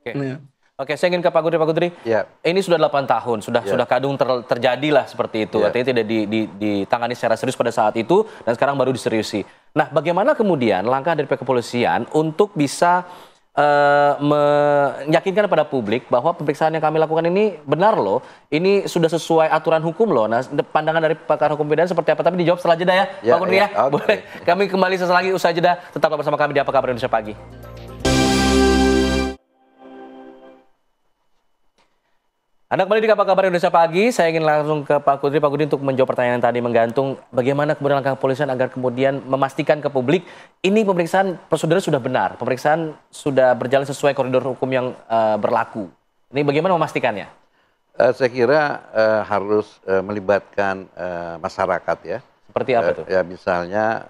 Oke. Iya. Oke, saya ingin ke Pak Kudri. Pak Kudri, Ya. ini sudah 8 tahun, sudah kadung terjadilah seperti itu. Ya. Artinya tidak ditangani secara serius pada saat itu, dan sekarang baru diseriusi. Nah, bagaimana kemudian langkah dari pihak kepolisian untuk bisa meyakinkan pada publik bahwa pemeriksaan yang kami lakukan ini benar loh, ini sudah sesuai aturan hukum loh. Nah, pandangan dari pakar hukum pidana seperti apa? Tapi dijawab setelah jeda ya, Pak Kudri ya. Okay. Boleh. Kami kembali sesaat lagi usai jeda. Tetaplah bersama kami di Apa Kabar Indonesia Pagi. Anda kembali di Apa Kabar Indonesia Pagi. Saya ingin langsung ke Pak Kudri. Pak Kudri, untuk menjawab pertanyaan yang tadi menggantung bagaimana kemudian langkah kepolisian agar kemudian memastikan ke publik ini pemeriksaan prosedurnya sudah benar, pemeriksaan sudah berjalan sesuai koridor hukum yang berlaku. Ini bagaimana memastikannya? Saya kira harus melibatkan masyarakat ya. Seperti apa tuh? Ya misalnya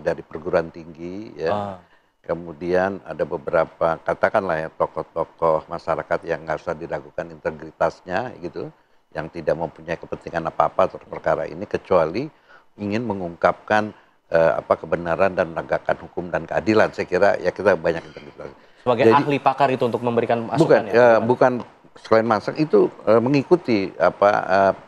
dari perguruan tinggi ya. Kemudian ada beberapa katakanlah ya tokoh-tokoh masyarakat yang nggak usah diragukan integritasnya gitu, yang tidak mempunyai kepentingan apa-apa terhadap perkara ini kecuali ingin mengungkapkan kebenaran dan menegakkan hukum dan keadilan. Saya kira ya kita banyak integritas. Sebagai ahli pakar itu untuk memberikan masukan bukan selain masak itu mengikuti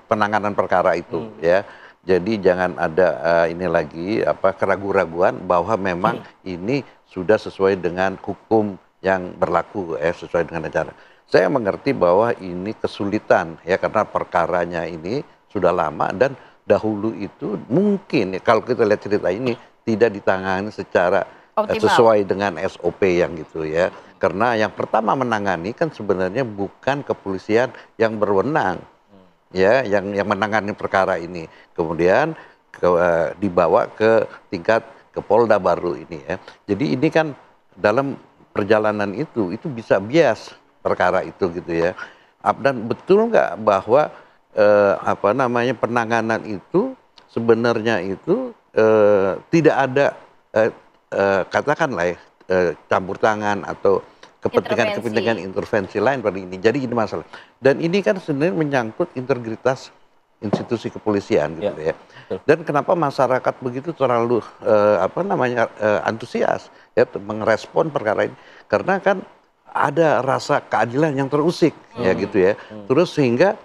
penanganan perkara itu ya. Jadi jangan ada ini lagi keraguan-raguan bahwa memang ini sudah sesuai dengan hukum yang berlaku sesuai dengan acara. Saya mengerti bahwa ini kesulitan ya karena perkaranya ini sudah lama dan dahulu itu mungkin kalau kita lihat cerita ini tidak ditangani secara sesuai dengan SOP yang gitu ya. Karena yang pertama menangani kan sebenarnya bukan kepolisian yang berwenang. Ya, yang menangani perkara ini, kemudian dibawa ke tingkat ke Polda baru ini ya. Jadi ini kan dalam perjalanan itu bisa bias perkara itu gitu ya. Dan betul nggak bahwa penanganan itu sebenarnya itu tidak ada katakanlah campur tangan atau kepentingan intervensi lain pada ini. Jadi ini masalah. Dan ini kan sebenarnya menyangkut integritas institusi kepolisian gitu ya. Dan kenapa masyarakat begitu terlalu antusias ya merespon perkara ini? Karena kan ada rasa keadilan yang terusik ya gitu ya. Terus sehingga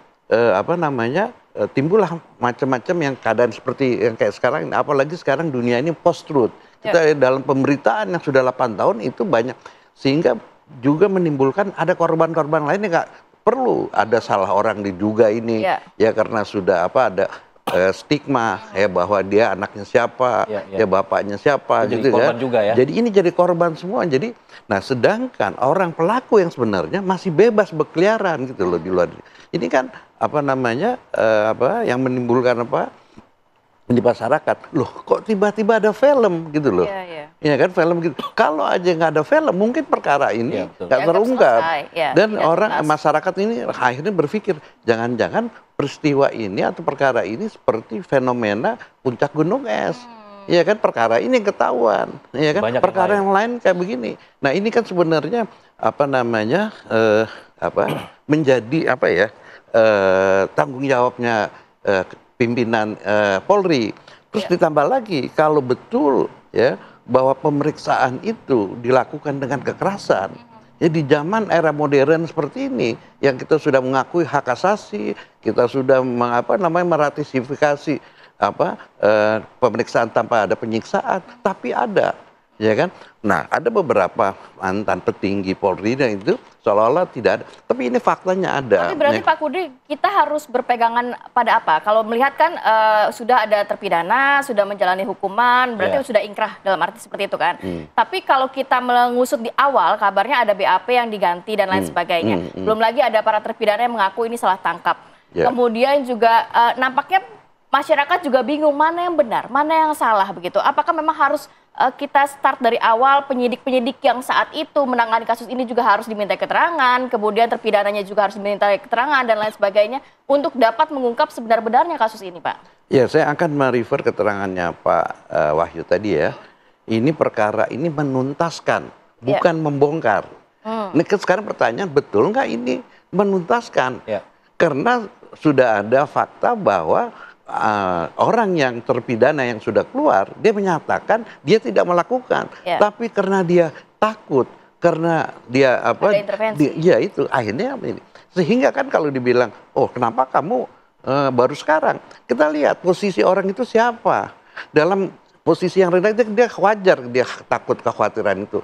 timbullah macam-macam yang keadaan seperti yang kayak sekarang, apalagi sekarang dunia ini post truth. Kita dalam pemberitaan yang sudah 8 tahun itu banyak, sehingga juga menimbulkan ada korban-korban lain yang nggak perlu ada salah orang diduga ini ya karena sudah ada stigma ya bahwa dia anaknya siapa ya bapaknya siapa jadi gitu kan juga, ya? Jadi ini jadi korban semua. Jadi nah sedangkan orang pelaku yang sebenarnya masih bebas berkeliaran gitu loh di luar ini kan yang menimbulkan di masyarakat, loh kok tiba-tiba ada film gitu loh. Iya kan, film gitu. Kalau aja nggak ada film, mungkin perkara ini nggak terungkap. Dan masyarakat ini akhirnya berpikir, jangan-jangan peristiwa ini atau perkara ini seperti fenomena puncak gunung es. Iya kan, perkara ini ketahuan. Iya kan, perkara yang lain kayak begini. Nah ini kan sebenarnya menjadi tanggung jawabnya pimpinan Polri. Terus ditambah lagi kalau betul ya bahwa pemeriksaan itu dilakukan dengan kekerasan ya di zaman era modern seperti ini yang kita sudah mengakui hak asasi, kita sudah meratifikasi pemeriksaan tanpa ada penyiksaan, tapi ada ya kan. Nah ada beberapa mantan petinggi Polri dan itu seolah-olah tidak ada, tapi ini faktanya ada. Tapi berarti Pak Kudri kita harus berpegangan pada apa? Kalau melihat kan sudah ada terpidana, sudah menjalani hukuman, berarti sudah ingkrah dalam arti seperti itu kan. Tapi kalau kita mengusut di awal, kabarnya ada BAP yang diganti dan lain sebagainya. Belum lagi ada para terpidana yang mengaku ini salah tangkap. Kemudian juga nampaknya masyarakat juga bingung mana yang benar, mana yang salah begitu. Apakah memang harus kita start dari awal, penyidik-penyidik yang saat itu menangani kasus ini juga harus diminta keterangan, kemudian terpidananya juga harus diminta keterangan dan lain sebagainya untuk dapat mengungkap sebenar-benarnya kasus ini, Pak? Ya, saya akan merefer keterangannya Pak Wahyu tadi ya. Ini perkara ini menuntaskan, bukan membongkar. Nah, sekarang pertanyaan, betul nggak ini menuntaskan? Karena sudah ada fakta bahwa orang yang terpidana yang sudah keluar, dia menyatakan dia tidak melakukan. Tapi karena dia takut karena dia apa? Ada intervensi. Ya itu akhirnya ini. Sehingga kan kalau dibilang, oh kenapa kamu baru sekarang? Kita lihat posisi orang itu siapa. Dalam posisi yang rendah itu dia wajar dia takut kekhawatiran itu.